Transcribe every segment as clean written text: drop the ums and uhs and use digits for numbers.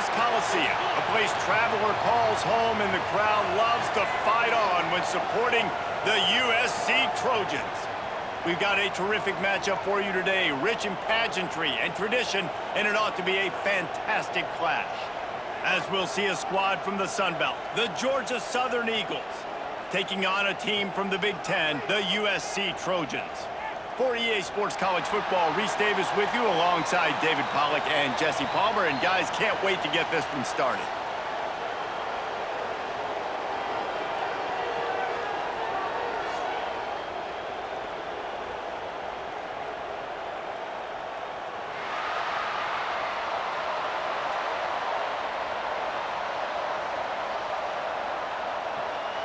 U.S. Coliseum, a place traveler calls home and the crowd loves to fight on when supporting the USC Trojans. We've got a terrific matchup for you today, rich in pageantry and tradition, and it ought to be a fantastic clash. As we'll see a squad from the Sun Belt, the Georgia Southern Eagles, taking on a team from the Big Ten, the USC Trojans. For EA Sports College Football, Reese Davis with you alongside David Pollack and Jesse Palmer. And guys, can't wait to get this one started.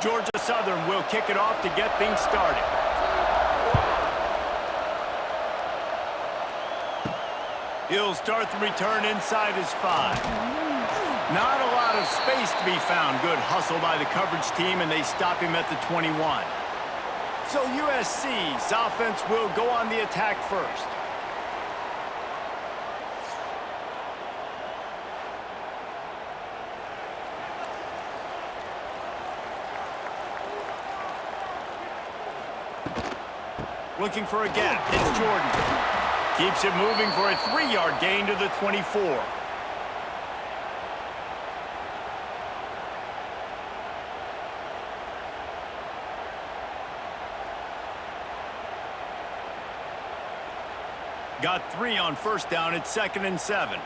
Georgia Southern will kick it off to get things started. He'll start the return inside his 5. Not a lot of space to be found. Good hustle by the coverage team, and they stop him at the 21. So USC's offense will go on the attack first. Looking for a gap. It's Jordan. Keeps it moving for a 3-yard gain to the 24. Got 3 on first down. It's 2nd and 7.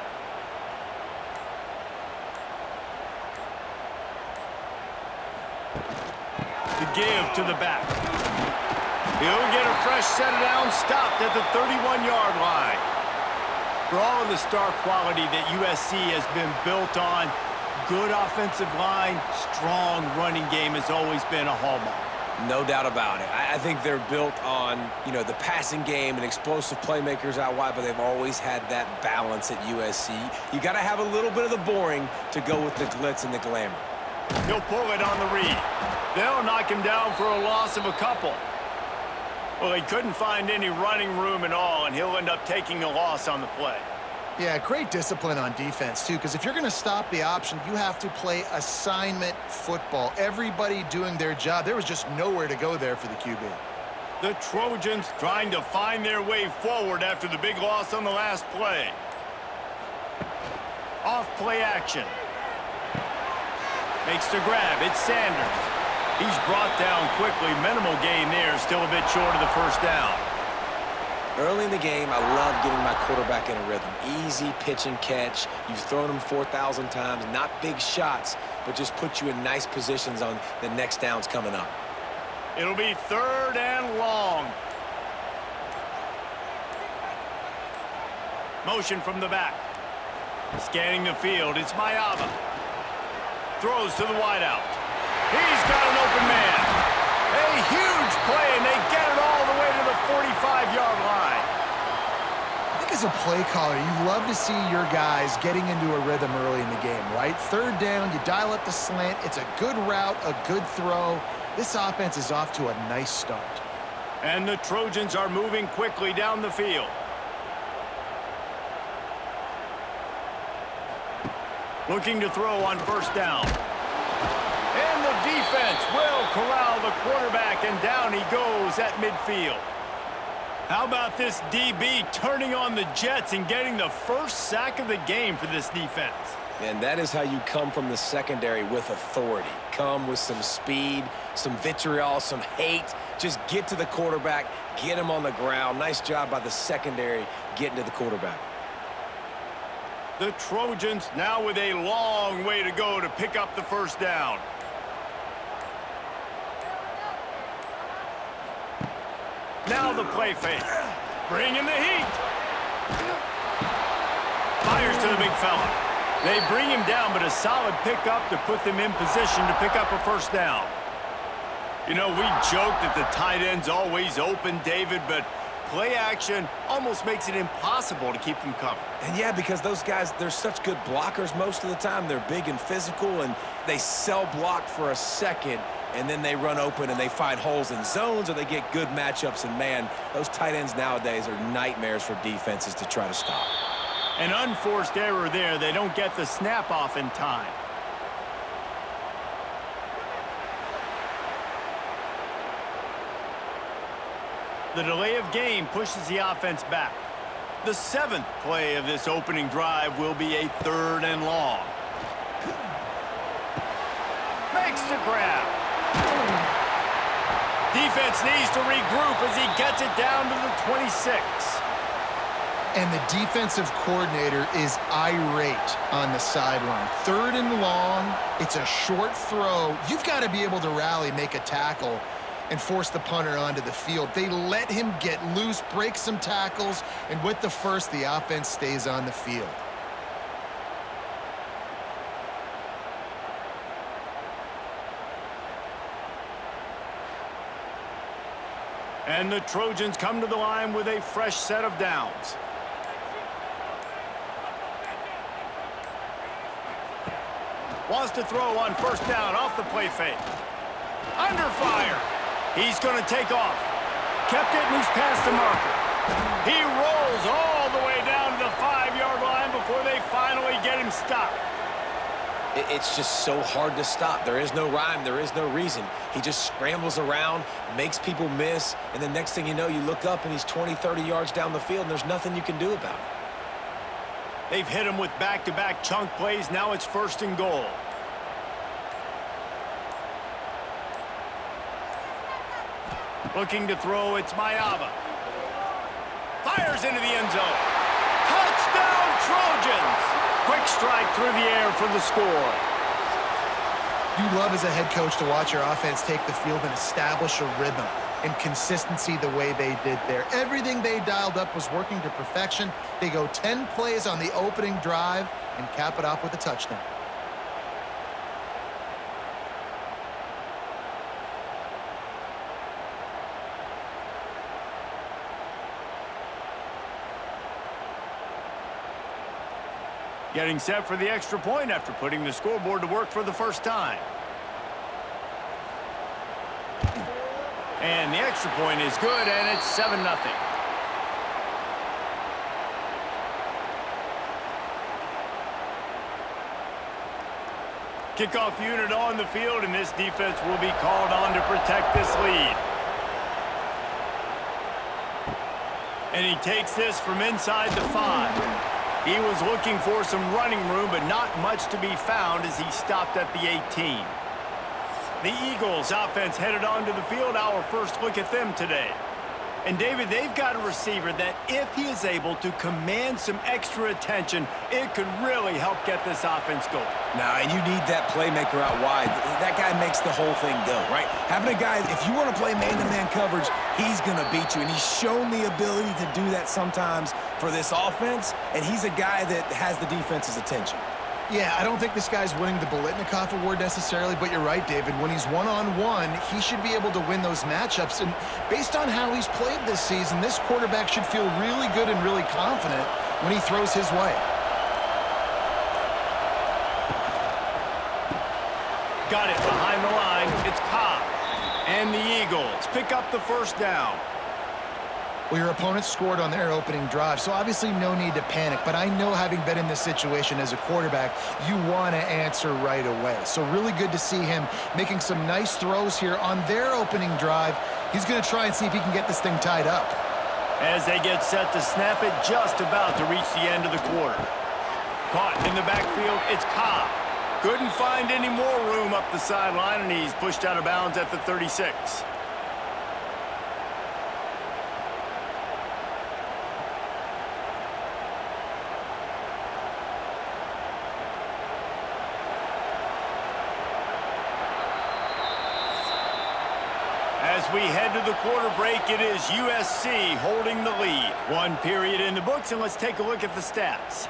To give to the back. He'll get a fresh set down, stopped at the 31-yard line. For all of the star quality that USC has been built on, good offensive line, strong running game has always been a hallmark. No doubt about it. I think they're built on, the passing game and explosive playmakers out wide, but they've always had that balance at USC. You got to have a little bit of the boring to go with the glitz and the glamour. He'll pull it on the read. They'll knock him down for a loss of a couple. Well, he couldn't find any running room at all, and he'll end up taking a loss on the play. Yeah, great discipline on defense, too, because if you're going to stop the option, you have to play assignment football. Everybody doing their job. There was just nowhere to go there for the QB. The Trojans trying to find their way forward after the big loss on the last play. Off play action. Makes the grab. It's Sanders. He's brought down quickly. Minimal gain there. Still a bit short of the first down. Early in the game, I love getting my quarterback in a rhythm. Easy pitch and catch. You've thrown him 4,000 times. Not big shots, but just put you in nice positions on the next downs coming up. It'll be 3rd and long. Motion from the back. Scanning the field. It's Mayava. Throws to the wideout. He's got an open man. A huge play, and they get it all the way to the 45-yard line. I think as a play caller, you love to see your guys getting into a rhythm early in the game, right? 3rd down, you dial up the slant. It's a good route, a good throw. This offense is off to a nice start. And the Trojans are moving quickly down the field. Looking to throw on first down. And the defense will corral the quarterback, and down he goes at midfield. How about this DB turning on the Jets and getting the first sack of the game for this defense? And that is how you come from the secondary with authority. Come with some speed, some vitriol, some hate. Just get to the quarterback, get him on the ground. Nice job by the secondary getting to the quarterback. The Trojans now with a long way to go to pick up the first down. Now the play fake. Bringing the heat. Fires to the big fella. They bring him down, but a solid pickup to put them in position to pick up a first down. We joke that the tight end's always open, David, but play action almost makes it impossible to keep them covered. And yeah, because those guys, they're such good blockers most of the time. They're big and physical, and they cell block for a second, and then they run open and they find holes in zones, or they get good matchups. And man, those tight ends nowadays are nightmares for defenses to try to stop. An unforced error there. They don't get the snap off in time. The delay of game pushes the offense back. The 7th play of this opening drive will be a 3rd and long. Makes the grab. Defense needs to regroup as he gets it down to the 26. And the defensive coordinator is irate on the sideline. 3rd and long, it's a short throw. You've got to be able to rally, make a tackle, and force the punter onto the field. They let him get loose, break some tackles, and with the first, the offense stays on the field. And the Trojans come to the line with a fresh set of downs. Wants to throw on 1st down off the play fake. Under fire. He's going to take off. Kept it and he's past the marker. He rolls all the way down to the 5-yard line before they finally get him stopped. It's just so hard to stop. There is no rhyme. There is no reason. He just scrambles around, makes people miss, and the next thing you know, you look up and he's 20, 30 yards down the field, and there's nothing you can do about it. They've hit him with back-to-back chunk plays. Now it's 1st and goal. Looking to throw, it's Mayava. Fires into the end zone. Touchdown, Trojans! Quick strike through the air for the score. You love as a head coach to watch your offense take the field and establish a rhythm and consistency the way they did there. Everything they dialed up was working to perfection. They go 10 plays on the opening drive and cap it off with a touchdown. Getting set for the extra point after putting the scoreboard to work for the first time. And the extra point is good, and it's 7-0. Kickoff unit on the field, and this defense will be called on to protect this lead. And he takes this from inside the 5. He was looking for some running room, but not much to be found as he stopped at the 18. The Eagles offense headed onto the field. Our first look at them today. And, David, they've got a receiver that if he is able to command some extra attention, it could really help get this offense going. Now, and you need that playmaker out wide. That guy makes the whole thing go, right? Having a guy, if you want to play man-to-man coverage, he's going to beat you. And he's shown the ability to do that sometimes for this offense, and he's a guy that has the defense's attention. Yeah, I don't think this guy's winning the Biletnikoff Award necessarily, but you're right, David. When he's one-on-one, he should be able to win those matchups. And based on how he's played this season, this quarterback should feel really good and really confident when he throws his way. Got it behind the line. It's Cobb. And the Eagles pick up the 1st down. Well, your opponent scored on their opening drive, so obviously no need to panic. But I know, having been in this situation as a quarterback, you want to answer right away. So really good to see him making some nice throws here on their opening drive. He's going to try and see if he can get this thing tied up. As they get set to snap it, just about to reach the end of the quarter. Caught in the backfield, it's Cobb. Couldn't find any more room up the sideline, and he's pushed out of bounds at the 36. As we head to the quarter break, it is USC holding the lead. 1 period in the books, and let's take a look at the stats.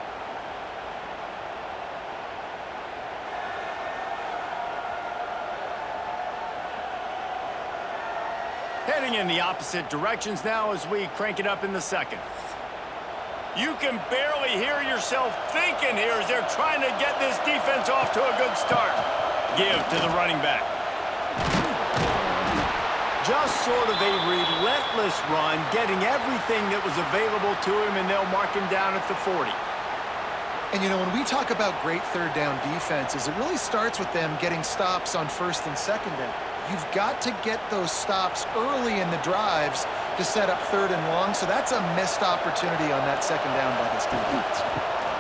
Heading in the opposite directions now as we crank it up in the 2nd. You can barely hear yourself thinking here as they're trying to get this defense off to a good start. Give to the running back. Just sort of a relentless run, getting everything that was available to him, and they'll mark him down at the 40. And, you know, when we talk about great third down defenses, it really starts with them getting stops on first and second down. You've got to get those stops early in the drives to set up third and long, so that's a missed opportunity on that second down by this defense.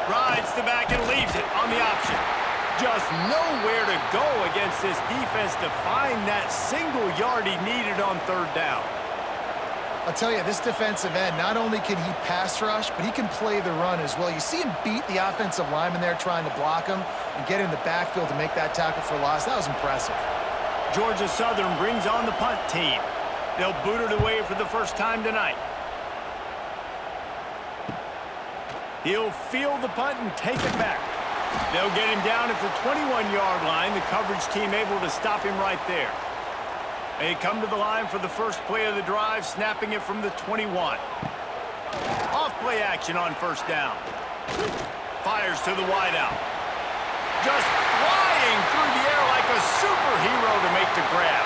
Rides the back and leaves it on the option. Just nowhere to go against this defense to find that single yard he needed on third down. I'll tell you, this defensive end, not only can he pass rush, but he can play the run as well. You see him beat the offensive lineman there trying to block him and get in the backfield to make that tackle for loss. That was impressive. Georgia Southern brings on the punt team. They'll boot it away for the first time tonight. He'll field the punt and take it back. They'll get him down at the 21-yard line. The coverage team able to stop him right there. They come to the line for the first play of the drive, snapping it from the 21. Off play action on first down. Fires to the wideout. Just flying through the air like a superhero to make the grab.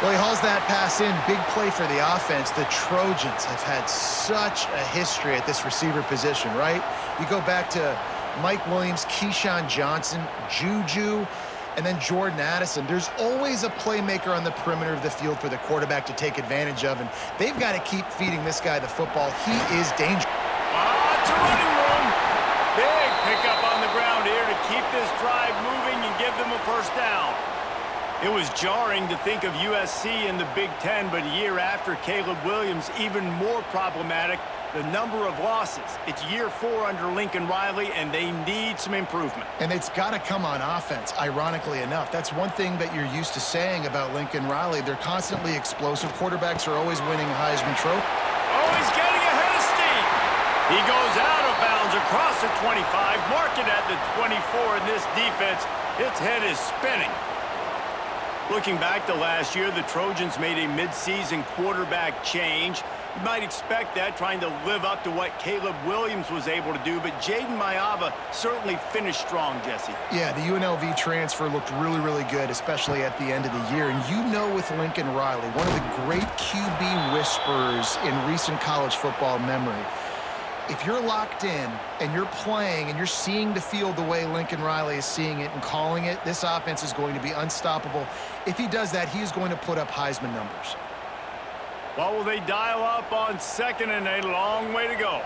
Well, he hauls that pass in. Big play for the offense. The Trojans have had such a history at this receiver position, right? You go back to Mike Williams, Keyshawn Johnson, Juju, and then Jordan Addison. There's always a playmaker on the perimeter of the field for the quarterback to take advantage of, and they've got to keep feeding this guy the football. He is dangerous. It's a running room. Big pickup on the ground here to keep this drive moving and give them a first down. It was jarring to think of USC in the Big Ten, but a year after Caleb Williams, even more problematic, the number of losses. It's year 4 under Lincoln Riley, and they need some improvement. And it's got to come on offense, ironically enough. That's one thing that you're used to saying about Lincoln Riley. They're constantly explosive. Quarterbacks are always winning Heisman Trophy. Oh, he's getting ahead of steam. He goes out of bounds across the 25, mark it at the 24, and this defense, its head is spinning. Looking back to last year, the Trojans made a midseason quarterback change. You might expect that, trying to live up to what Caleb Williams was able to do, but Jaden Maiava certainly finished strong, Jesse. Yeah, the UNLV transfer looked really, really good, especially at the end of the year. And you know, with Lincoln Riley, one of the great QB whisperers in recent college football memory, if you're locked in and you're playing and you're seeing the field the way Lincoln Riley is seeing it and calling it, this offense is going to be unstoppable. If he does that, he is going to put up Heisman numbers. What will they dial up on second and a long way to go?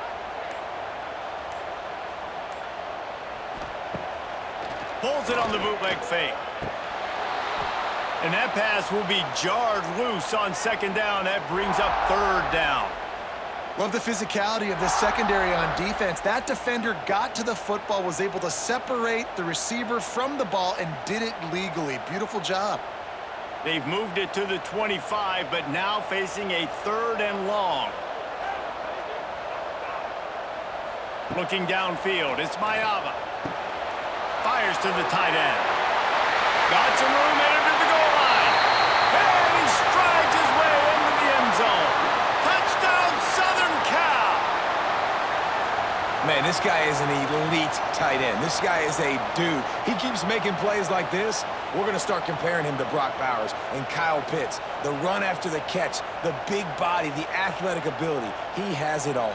Pulls it on the bootleg fake. And that pass will be jarred loose on second down. That brings up third down. Love the physicality of this secondary on defense. That defender got to the football, was able to separate the receiver from the ball, and did it legally. Beautiful job. They've moved it to the 25, but now facing a third and long. Looking downfield, it's Maiava. Fires to the tight end. Got some room headed to the goal line. And he strides his way into the end zone. Touchdown, Southern Cal! Man, this guy is an elite tight end. This guy is a dude. He keeps making plays like this. We're going to start comparing him to Brock Bowers and Kyle Pitts. The run after the catch, the big body, the athletic ability. He has it all.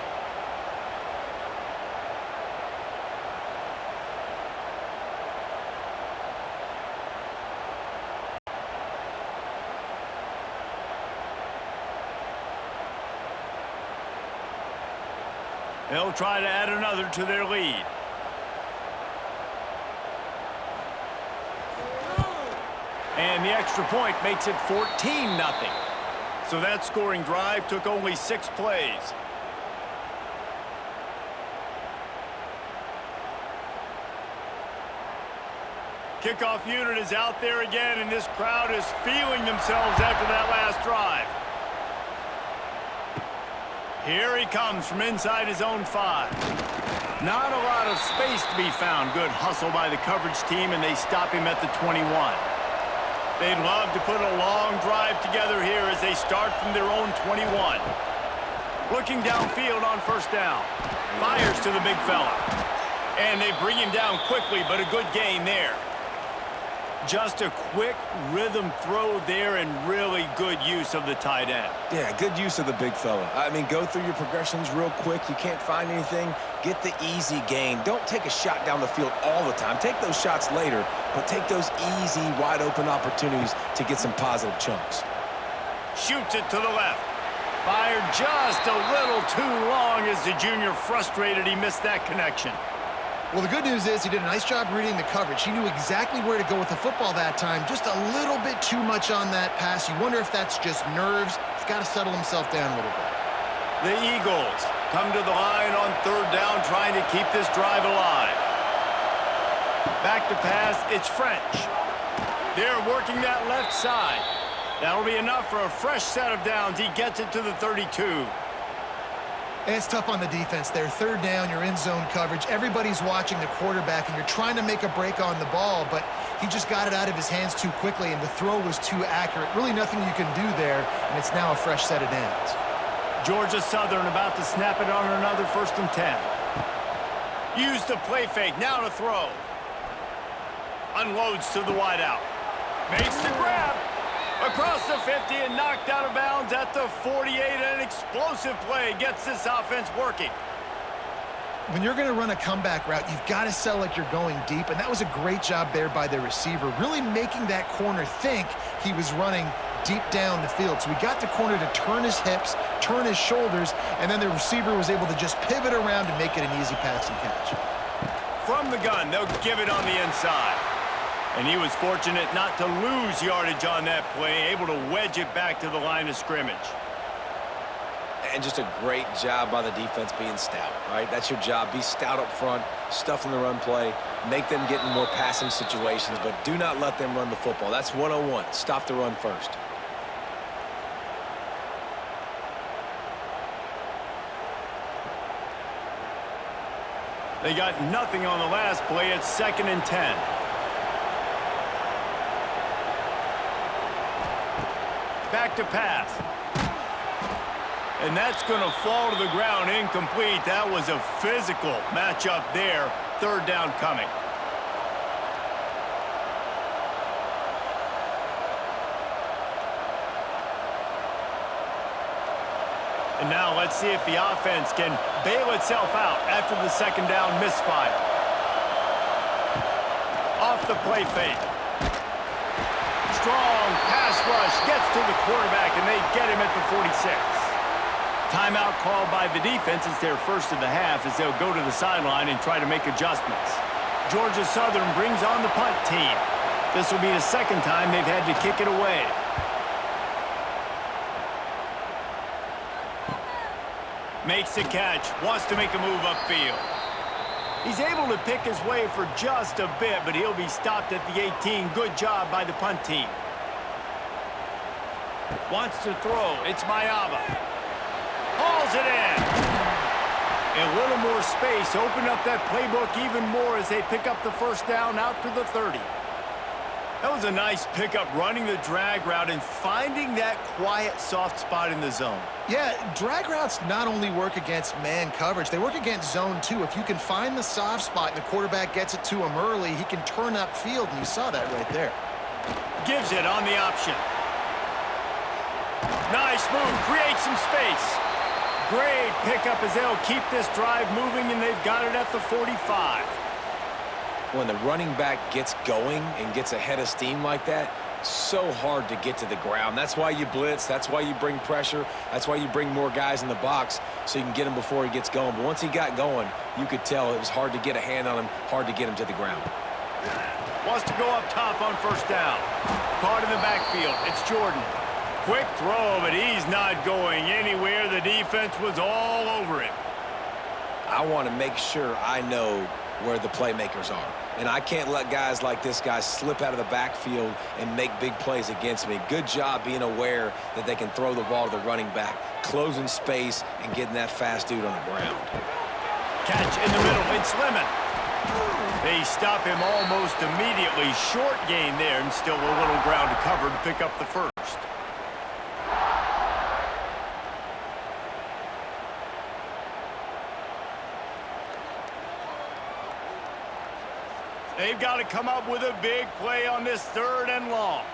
They'll try to add another to their lead. And the extra point makes it 14-0. So that scoring drive took only 6 plays. Kickoff unit is out there again, and this crowd is feeling themselves after that last drive. Here he comes from inside his own 5. Not a lot of space to be found. Good hustle by the coverage team, and they stop him at the 21. They'd love to put a long drive together here as they start from their own 21. Looking downfield on first down. Fires to the big fella. And they bring him down quickly, but a good gain there. Just a quick rhythm throw there and really good use of the tight end. Yeah, good use of the big fella. I mean, go through your progressions real quick. You can't find anything. Get the easy gain. Don't take a shot down the field all the time. Take those shots later, but take those easy, wide-open opportunities to get some positive chunks. Shoots it to the left. Fired just a little too long as the junior frustrated he missed that connection. Well, the good news is he did a nice job reading the coverage. He knew exactly where to go with the football that time. Just a little bit too much on that pass. You wonder if that's just nerves. He's got to settle himself down a little bit. The Eagles come to the line on third down, trying to keep this drive alive. Back to pass, it's French. They're working that left side. That'll be enough for a fresh set of downs. He gets it to the 32. And it's tough on the defense there. Third down, you're in zone coverage. Everybody's watching the quarterback, and you're trying to make a break on the ball, but he just got it out of his hands too quickly, and the throw was too accurate. Really nothing you can do there, and it's now a fresh set of downs. Georgia Southern about to snap it on another 1st and 10. Use the play fake, now to throw. Unloads to the wideout. Makes the grab. Across the 50 and knocked out of bounds at the 48. An explosive play gets this offense working. When you're going to run a comeback route, you've got to sell like you're going deep, and that was a great job there by the receiver, really making that corner think he was running deep down the field. So we got the corner to turn his hips, turn his shoulders, and then the receiver was able to just pivot around and make it an easy pass and catch. From the gun, they'll give it on the inside. And he was fortunate not to lose yardage on that play, able to wedge it back to the line of scrimmage. And just a great job by the defense being stout, right? That's your job. Be stout up front, stuff in the run play, make them get in more passing situations, but do not let them run the football. That's 101. Stop the run first. They got nothing on the last play. It's 2nd and 10. Back to pass. And that's going to fall to the ground incomplete. That was a physical matchup there. 3rd down coming. And now let's see if the offense can bail itself out after the 2nd down misfire. Off the play fake. Strong pass rush gets to the quarterback, and they get him at the 46. Timeout called by the defense. It's their first of the half as they'll go to the sideline and try to make adjustments. Georgia Southern brings on the punt team. This will be the 2nd time they've had to kick it away. Makes the catch, wants to make a move upfield. He's able to pick his way for just a bit, but he'll be stopped at the 18. Good job by the punt team. Wants to throw. It's Mayava. Hauls it in. A little more space. Open up that playbook even more as they pick up the 1st down out to the 30. That was a nice pickup, running the drag route and finding that quiet, soft spot in the zone. Yeah, drag routes not only work against man coverage, they work against zone too. If you can find the soft spot and the quarterback gets it to him early, he can turn upfield, and you saw that right there. Gives it on the option. Nice move, creates some space. Great pickup as they'll keep this drive moving, and they've got it at the 45. When the running back gets going and gets ahead of steam like that, so hard to get to the ground. That's why you blitz. That's why you bring pressure. That's why you bring more guys in the box so you can get him before he gets going. But once he got going, you could tell it was hard to get a hand on him, hard to get him to the ground. Wants to go up top on 1st down. Caught in the backfield. It's Jordan. Quick throw, but he's not going anywhere. The defense was all over him. I want to make sure I know where the playmakers are. And I can't let guys like this guy slip out of the backfield and make big plays against me. Good job being aware that they can throw the ball to the running back, closing space, and getting that fast dude on the ground. Catch in the middle. It's Lemon. They stop him almost immediately. Short gain there, and still a little ground to cover to pick up the 1st. They've got to come up with a big play on this 3rd and long.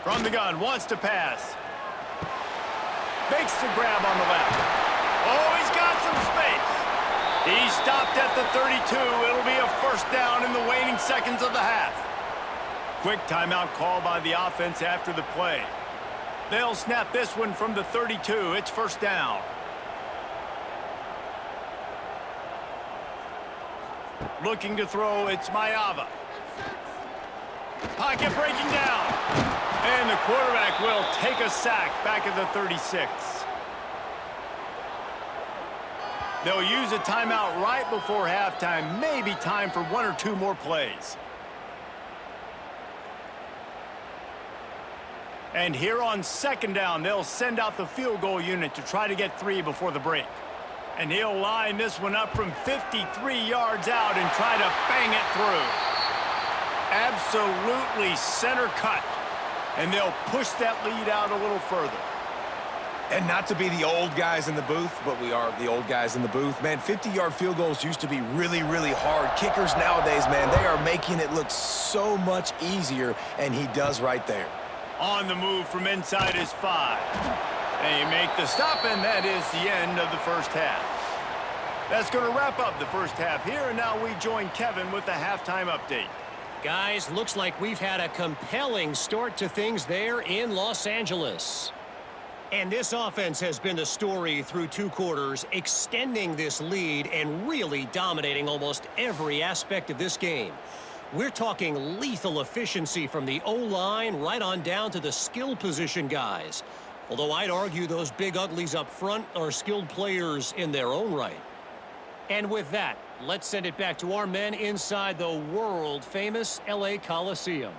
From the gun, wants to pass. Makes the grab on the left. Oh, he's got He stopped at the 32. It'll be a first down in the waning seconds of the half. Quick timeout call by the offense after the play. They'll snap this one from the 32. It's first down. Looking to throw, it's Mayava. Pocket breaking down. And the quarterback will take a sack back at the 36. They'll use a timeout right before halftime. Maybe time for one or two more plays. And here on second down, they'll send out the field goal unit to try to get 3 before the break. And he'll line this one up from 53 yards out and try to bang it through. Absolutely center cut. And they'll push that lead out a little further. And not to be the old guys in the booth, but we are the old guys in the booth. Man, 50-yard field goals used to be really, really hard. Kickers nowadays, man, they are making it look so much easier, and he does right there. On the move from inside his 5. They make the stop, and that is the end of the first half. That's going to wrap up the first half here, and now we join Kevin with the halftime update. Guys, looks like we've had a compelling start to things there in Los Angeles. And this offense has been the story through 2 quarters, extending this lead and really dominating almost every aspect of this game. We're talking lethal efficiency from the O-line right on down to the skill position guys. Although I'd argue those big uglies up front are skilled players in their own right. And with that, let's send it back to our men inside the world-famous LA Coliseum.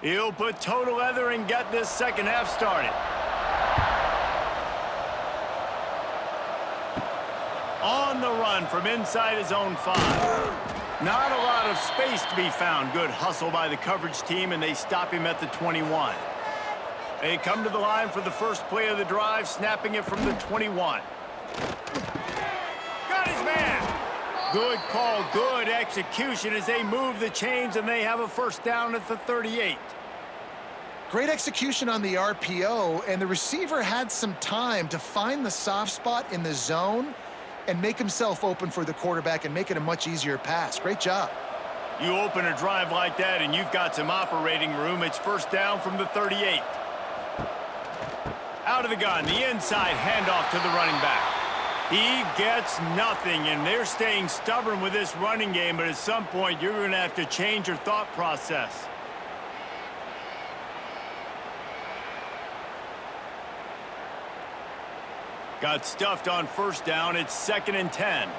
He'll put total leather and get this second half started. On the run from inside his own 5. Not a lot of space to be found. Good hustle by the coverage team, and they stop him at the 21. They come to the line for the first play of the drive, snapping it from the 21. Got his man. Good call, good execution as they move the chains, and they have a first down at the 38. Great execution on the RPO, and the receiver had some time to find the soft spot in the zone and make himself open for the quarterback and make it a much easier pass. Great job. You open a drive like that, and you've got some operating room. It's first down from the 38. Out of the gun, the inside handoff to the running back. He gets nothing, and they're staying stubborn with this running game, but at some point, you're going to have to change your thought process. Got stuffed on first down. It's 2nd and 10.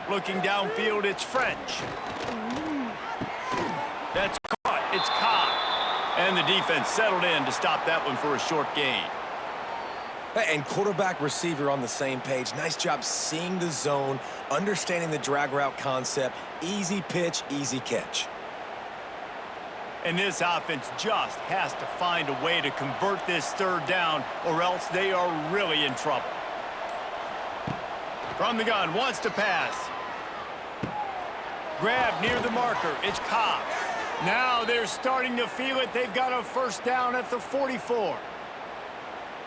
Looking downfield, it's French. That's caught. It's Cobb. And the defense settled in to stop that one for a short gain. And quarterback receiver on the same page. Nice job seeing the zone, understanding the drag route concept. Easy pitch, easy catch. And this offense just has to find a way to convert this third down, or else they are really in trouble. From the gun, wants to pass. Grab near the marker. It's Cobb. Now they're starting to feel it. They've got a first down at the 44.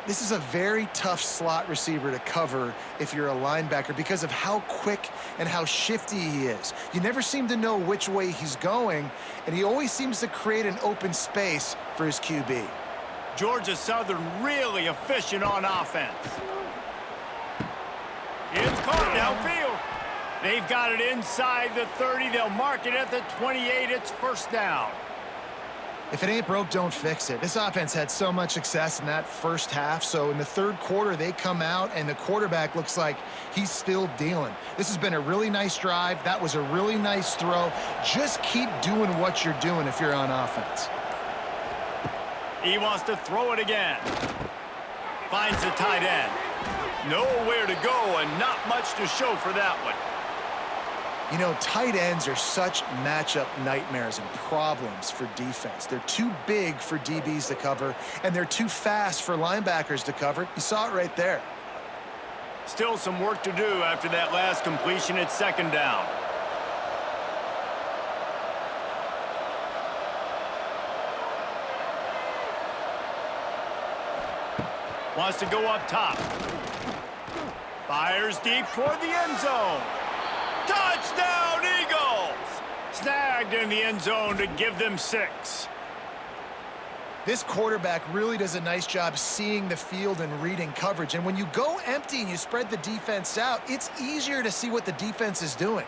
This is a very tough slot receiver to cover if you're a linebacker because of how quick and how shifty he is. You never seem to know which way he's going, and he always seems to create an open space for his QB. Georgia Southern really efficient on offense. It's caught downfield. They've got it inside the 30. They'll mark it at the 28. It's first down. If it ain't broke, don't fix it. This offense had so much success in that first half, so in the third quarter, they come out, and the quarterback looks like he's still dealing. This has been a really nice drive. That was a really nice throw. Just keep doing what you're doing if you're on offense. He wants to throw it again. Finds the tight end. Nowhere to go, and not much to show for that one. You know, tight ends are such matchup nightmares and problems for defense. They're too big for DBs to cover, and they're too fast for linebackers to cover. You saw it right there. Still some work to do after that last completion at second down. Wants to go up top. Fires deep toward the end zone. Touchdown, Eagles! Snagged in the end zone to give them 6. This quarterback really does a nice job seeing the field and reading coverage. And when you go empty and you spread the defense out, it's easier to see what the defense is doing.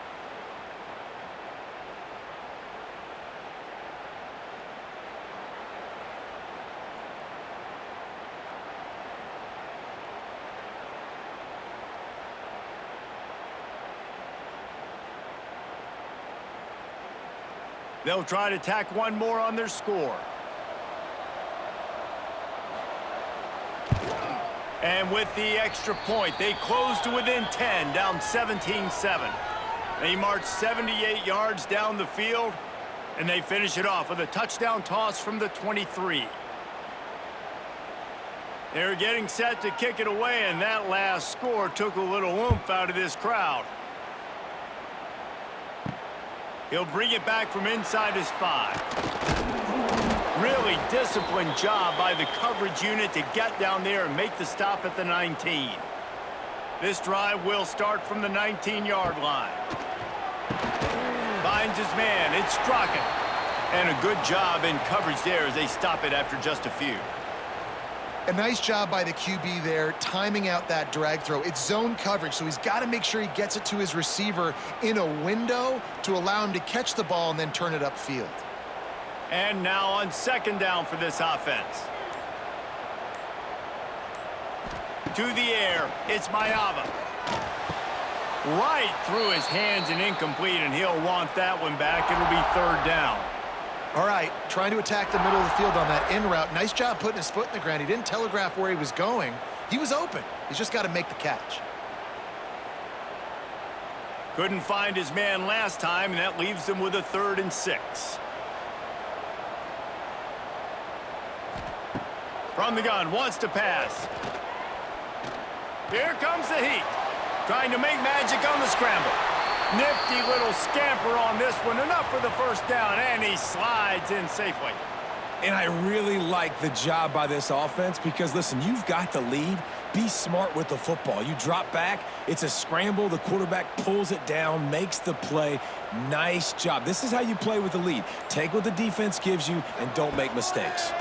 They'll try to tack one more on their score. And with the extra point, they close to within 10, down 17-7. They march 78 yards down the field, and they finish it off with a touchdown toss from the 23. They're getting set to kick it away, and that last score took a little oomph out of this crowd. He'll bring it back from inside his 5. Really disciplined job by the coverage unit to get down there and make the stop at the 19. This drive will start from the 19-yard line. Finds his man. It's Strachan. And a good job in coverage there as they stop it after just a few. A nice job by the QB there, timing out that drag throw. It's zone coverage, so he's got to make sure he gets it to his receiver in a window to allow him to catch the ball and then turn it upfield. And now on second down for this offense. To the air, it's Mayava. Right through his hands and incomplete, and he'll want that one back. It'll be third down. All right, trying to attack the middle of the field on that in route. Nice job putting his foot in the ground. He didn't telegraph where he was going. He was open. He's just got to make the catch. Couldn't find his man last time, and that leaves them with a 3rd and 6. From the gun, wants to pass. Here comes the heat. Trying to make magic on the scramble. Nifty little scamper on this one. Enough for the first down, and he slides in safely. And I really like the job by this offense because, listen, you've got the lead. Be smart with the football. You drop back, it's a scramble. The quarterback pulls it down, makes the play. Nice job. This is how you play with the lead. Take what the defense gives you and don't make mistakes.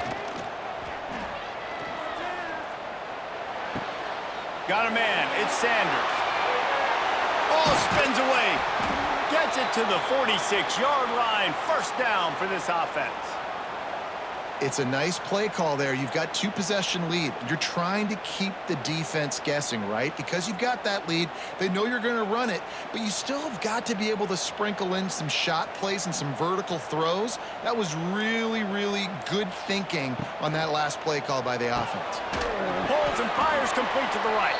Got a man. It's Sanders. Oh, spins away. Gets it to the 46-yard line. First down for this offense. It's a nice play call there. You've got 2-possession lead. You're trying to keep the defense guessing, right? Because you've got that lead. They know you're going to run it, but you still have got to be able to sprinkle in some shot plays and some vertical throws. That was really, really good thinking on that last play call by the offense. Pulls and fires complete to the right.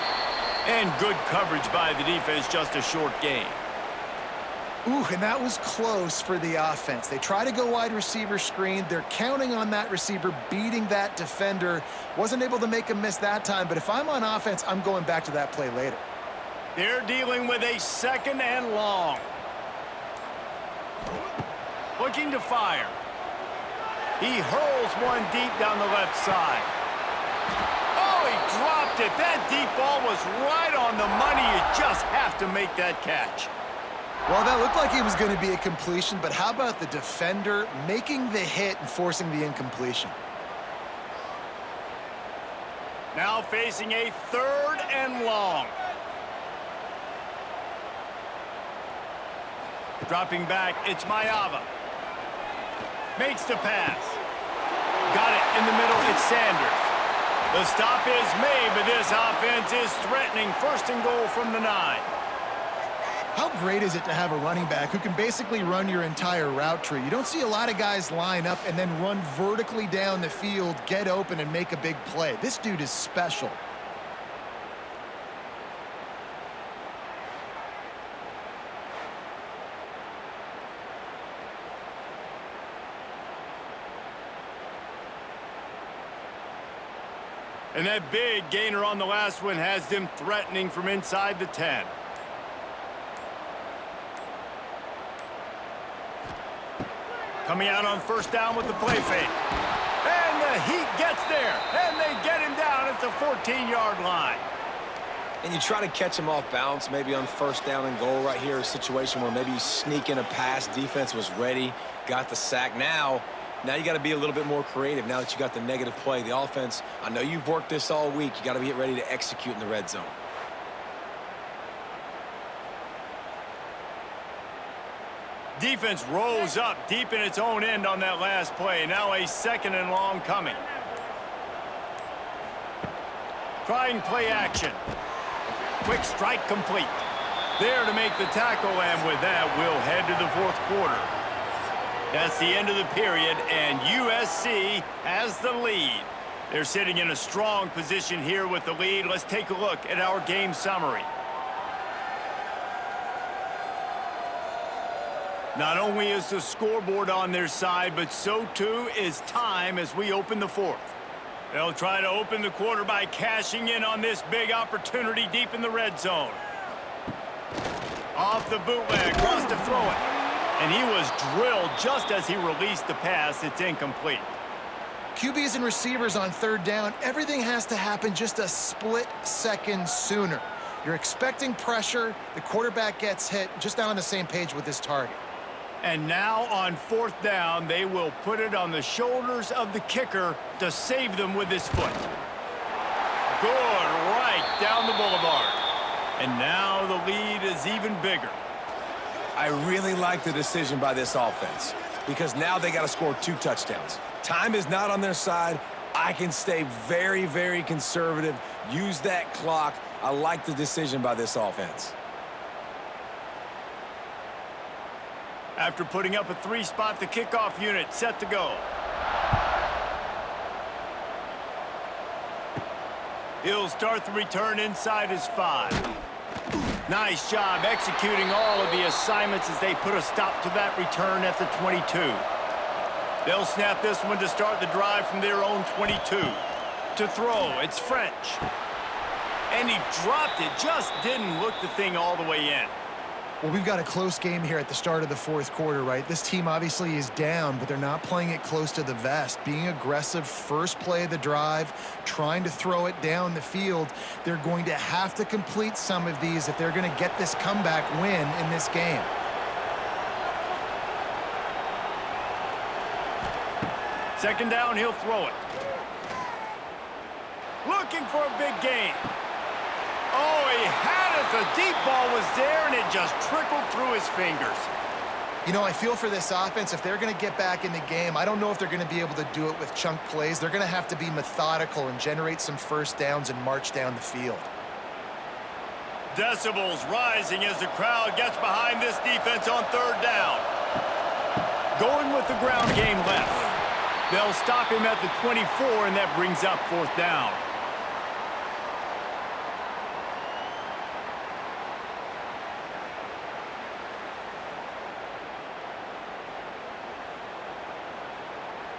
And good coverage by the defense, just a short gain. Ooh, and that was close for the offense. They try to go wide receiver screen. They're counting on that receiver beating that defender. Wasn't able to make him miss that time, but if I'm on offense, I'm going back to that play later. They're dealing with a 2nd and long. Looking to fire. He hurls one deep down the left side. Oh, he dropped it. That deep ball was right on the money. You just have to make that catch. Well, that looked like it was going to be a completion, but how about the defender making the hit and forcing the incompletion? Now facing a 3rd and long. Dropping back, it's Mayava. Makes the pass. Got it in the middle, it's Sanders. The stop is made, but this offense is threatening. 1st and goal from the 9. How great is it to have a running back who can basically run your entire route tree? You don't see a lot of guys line up and then run vertically down the field, get open, and make a big play. This dude is special. And that big gainer on the last one has them threatening from inside the 10. Coming out on first down with the play fake. And the Heat gets there. And they get him down at the 14-yard line. And you try to catch him off balance, maybe on first down and goal right here, a situation where maybe you sneak in a pass. Defense was ready, got the sack. Now you got to be a little bit more creative now that you got the negative play. The offense, I know you've worked this all week. You got to get ready to execute in the red zone. Defense rolls up deep in its own end on that last play. Now a 2nd and long coming. Trying play action. Quick strike complete. There to make the tackle, and with that, we'll head to the 4th quarter. That's the end of the period, and USC has the lead. They're sitting in a strong position here with the lead. Let's take a look at our game summary. Not only is the scoreboard on their side, but so too is time as we open the 4th. They'll try to open the quarter by cashing in on this big opportunity deep in the red zone. Off the bootleg, across to throw it. And he was drilled just as he released the pass. It's incomplete. QBs and receivers on 3rd down, everything has to happen just a split second sooner. You're expecting pressure, the quarterback gets hit, just not on the same page with this target. And now on 4th down, they will put it on the shoulders of the kicker to save them with his foot. Good, right down the boulevard. And now the lead is even bigger. I really like the decision by this offense because now they got to score 2 touchdowns. Time is not on their side. I can stay very, very conservative, use that clock. I like the decision by this offense. After putting up a 3-spot, the kickoff unit set to go. He'll start the return inside his 5. Nice job executing all of the assignments as they put a stop to that return at the 22. They'll snap this one to start the drive from their own 22. To throw, it's French. And he dropped it, just didn't look the thing all the way in. Well, we've got a close game here at the start of the 4th quarter, right? This team obviously is down, but they're not playing it close to the vest. Being aggressive, first play of the drive, trying to throw it down the field. They're going to have to complete some of these if they're going to get this comeback win in this game. Second down, he'll throw it. Looking for a big gain. Oh, he had it. The deep ball was there, and it just trickled through his fingers. You know, I feel for this offense, if they're going to get back in the game, I don't know if they're going to be able to do it with chunk plays. They're going to have to be methodical and generate some first downs and march down the field. Decibels rising as the crowd gets behind this defense on 3rd down. Going with the ground game left. They'll stop him at the 24, and that brings up 4th down.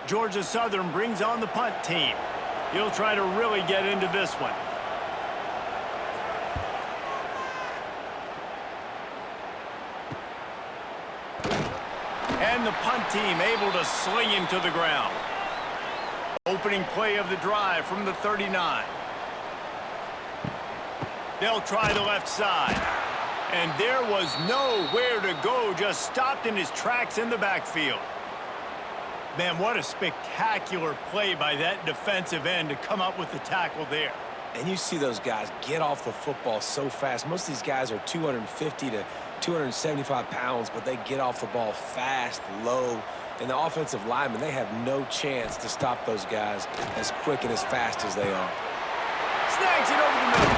Georgia Southern brings on the punt team. He'll try to really get into this one. And the punt team able to sling him to the ground. Opening play of the drive from the 39. They'll try the left side. And there was nowhere to go, just stopped in his tracks in the backfield. Man, what a spectacular play by that defensive end to come up with the tackle there. And you see those guys get off the football so fast. Most of these guys are 250 to 275 pounds, but they get off the ball fast, low. And the offensive linemen, they have no chance to stop those guys as quick and as fast as they are. Snags it over the middle.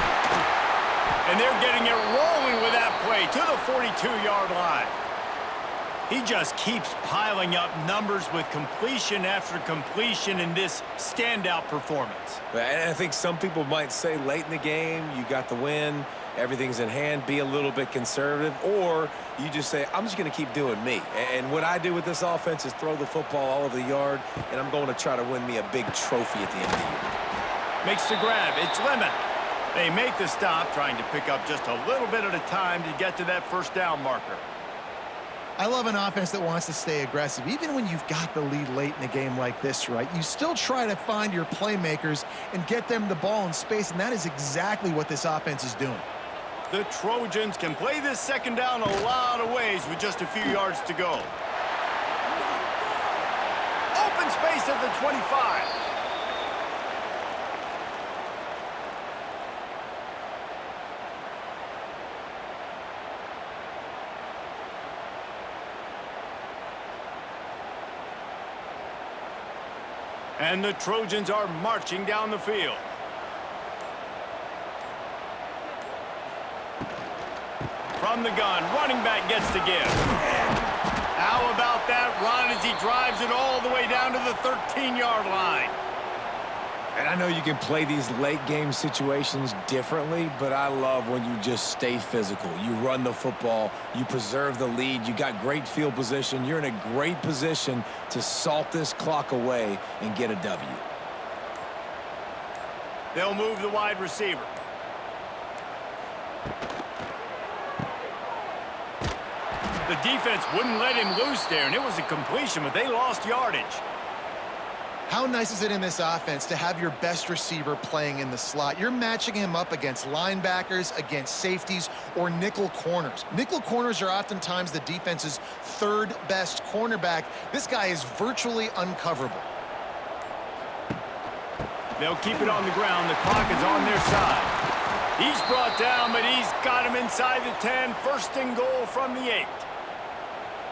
And they're getting it rolling with that play to the 42-yard line. He just keeps piling up numbers with completion after completion in this standout performance. And I think some people might say late in the game, you got the win, everything's in hand, be a little bit conservative, or you just say, I'm just going to keep doing me. And what I do with this offense is throw the football all over the yard, and I'm going to try to win me a big trophy at the end of the year. Makes the grab. It's Lemon. They make the stop, trying to pick up just a little bit at a time to get to that first down marker. I love an offense that wants to stay aggressive. Even when you've got the lead late in a game like this, right, you still try to find your playmakers and get them the ball in space, and that is exactly what this offense is doing. The Trojans can play this second down a lot of ways with just a few yards to go. Open space at the 25. And the Trojans are marching down the field. From the gun, running back gets the give. How about that run as he drives it all the way down to the 13-yard line? And I know you can play these late game situations differently, but I love when you just stay physical. You run the football, you preserve the lead, you got great field position, you're in a great position to salt this clock away and get a W. They'll move the wide receiver. The defense wouldn't let him loose there, and it was a completion, but they lost yardage. How nice is it in this offense to have your best receiver playing in the slot? You're matching him up against linebackers, against safeties, or nickel corners. Nickel corners are oftentimes the defense's third best cornerback. This guy is virtually uncoverable. They'll keep it on the ground. The clock is on their side. He's brought down, but he's got him inside the 10. First and goal from the 8.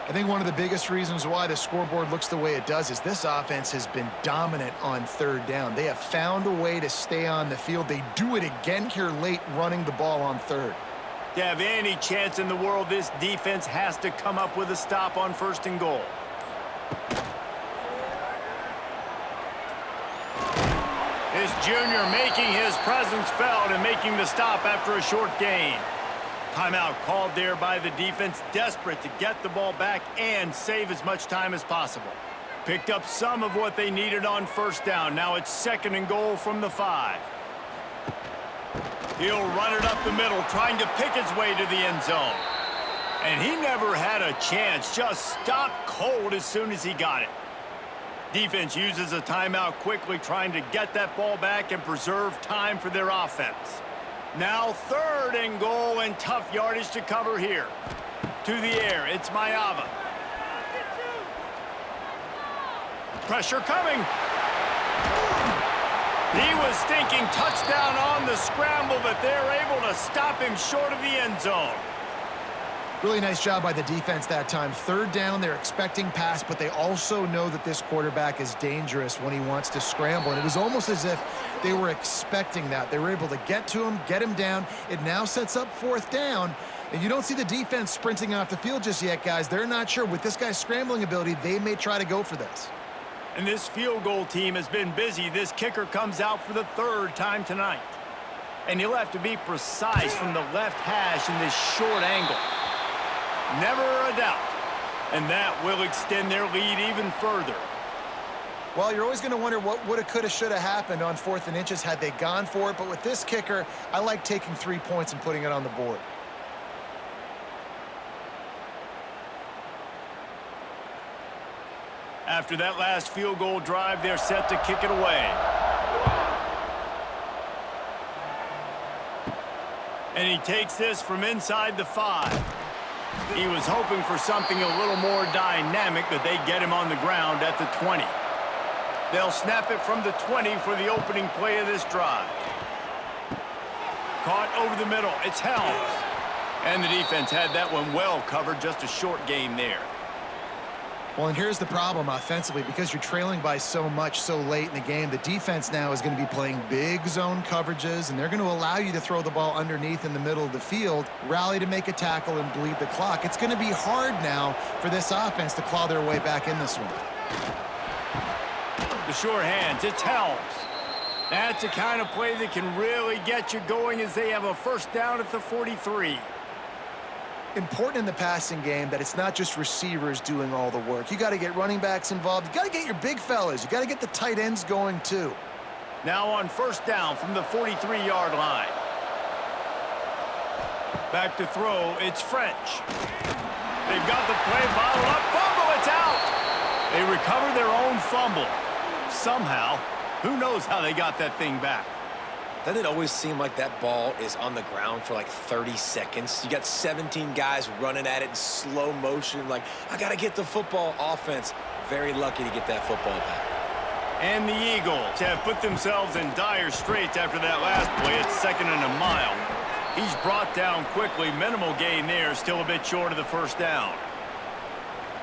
I think one of the biggest reasons why the scoreboard looks the way it does is this offense has been dominant on third down. They have found a way to stay on the field. They do it again here late, running the ball on third. To have any chance in the world, this defense has to come up with a stop on first and goal. This junior making his presence felt and making the stop after a short gain. Timeout called there by the defense, desperate to get the ball back and save as much time as possible. Picked up some of what they needed on first down. Now it's second and goal from the 5. He'll run it up the middle, trying to pick his way to the end zone. And he never had a chance, just stopped cold as soon as he got it. Defense uses a timeout quickly, trying to get that ball back and preserve time for their offense. Now third and goal, and tough yardage to cover here. To the air, it's Mayava. Pressure coming. He was thinking touchdown on the scramble, but they're able to stop him short of the end zone. Really nice job by the defense that time. Third down, they're expecting pass, but they also know that this quarterback is dangerous when he wants to scramble. And it was almost as if they were expecting that. They were able to get to him, get him down. It now sets up fourth down. And you don't see the defense sprinting off the field just yet, guys. They're not sure. With this guy's scrambling ability, they may try to go for this. And this field goal team has been busy. This kicker comes out for the third time tonight. And he'll have to be precise from the left hash in this short angle. Never a doubt. And that will extend their lead even further. Well, you're always going to wonder what woulda, coulda, shoulda happened on 4th and inches had they gone for it. But with this kicker, I like taking 3 points and putting it on the board. After that last field goal drive, they're set to kick it away. And he takes this from inside the 5. He was hoping for something a little more dynamic, but they get him on the ground at the 20. They'll snap it from the 20 for the opening play of this drive. Caught over the middle. It's Helms. And the defense had that one well covered. Just a short gain there. Well, and here's the problem offensively. Because you're trailing by so much so late in the game, the defense now is going to be playing big zone coverages, and they're going to allow you to throw the ball underneath in the middle of the field, rally to make a tackle, and bleed the clock. It's going to be hard now for this offense to claw their way back in this one. The sure hands, it's Helms. That's the kind of play that can really get you going as they have a first down at the 43. Important in the passing game that it's not just receivers doing all the work. You got to get running backs involved. You got to get your big fellas. You got to get the tight ends going too. Now on first down from the 43-yard line. Back to throw, it's French. They've got the play bottled up. Fumble, it's out. They recover their own fumble. Somehow, who knows how they got that thing back. Doesn't it always seem like that ball is on the ground for like 30 seconds? You got 17 guys running at it in slow motion. Like, I got to get the football. Offense, very lucky to get that football back. And the Eagles have put themselves in dire straits after that last play. It's 2nd and a mile. He's brought down quickly. Minimal gain there, still a bit short of the first down.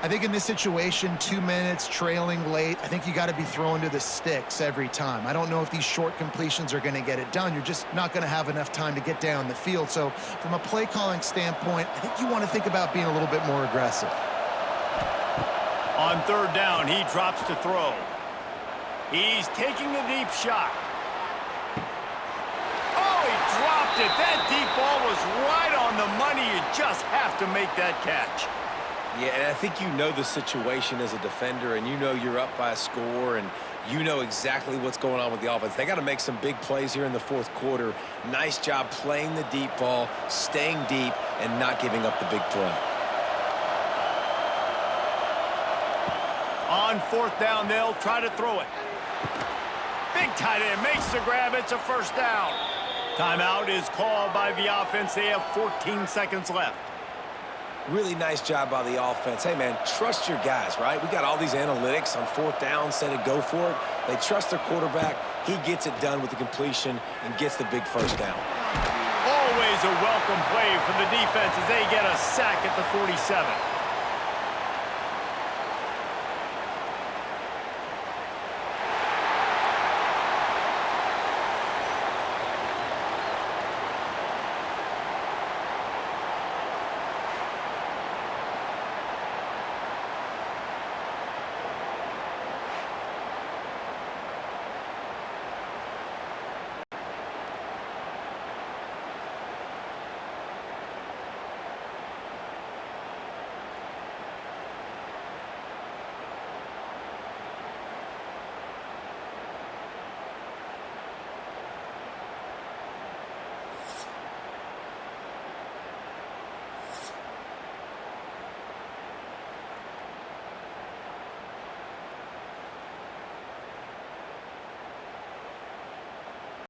I think in this situation, 2 minutes, trailing late, I think you got to be throwing to the sticks every time. I don't know if these short completions are going to get it done. You're just not going to have enough time to get down the field. So from a play calling standpoint, I think you want to think about being a little bit more aggressive. On third down, he drops to throw. He's taking a deep shot. Oh, he dropped it. That deep ball was right on the money. You just have to make that catch. Yeah, and I think you know the situation as a defender, and you know you're up by a score, and you know exactly what's going on with the offense. They got to make some big plays here in the fourth quarter. Nice job playing the deep ball, staying deep, and not giving up the big play. On fourth down, they'll try to throw it. Big tight end makes the grab. It's a first down. Timeout is called by the offense. They have 14 seconds left. Really nice job by the offense. Hey, man, trust your guys, right? We got all these analytics on fourth down, said to go for it. They trust their quarterback. He gets it done with the completion and gets the big first down. Always a welcome play for the defense as they get a sack at the 47.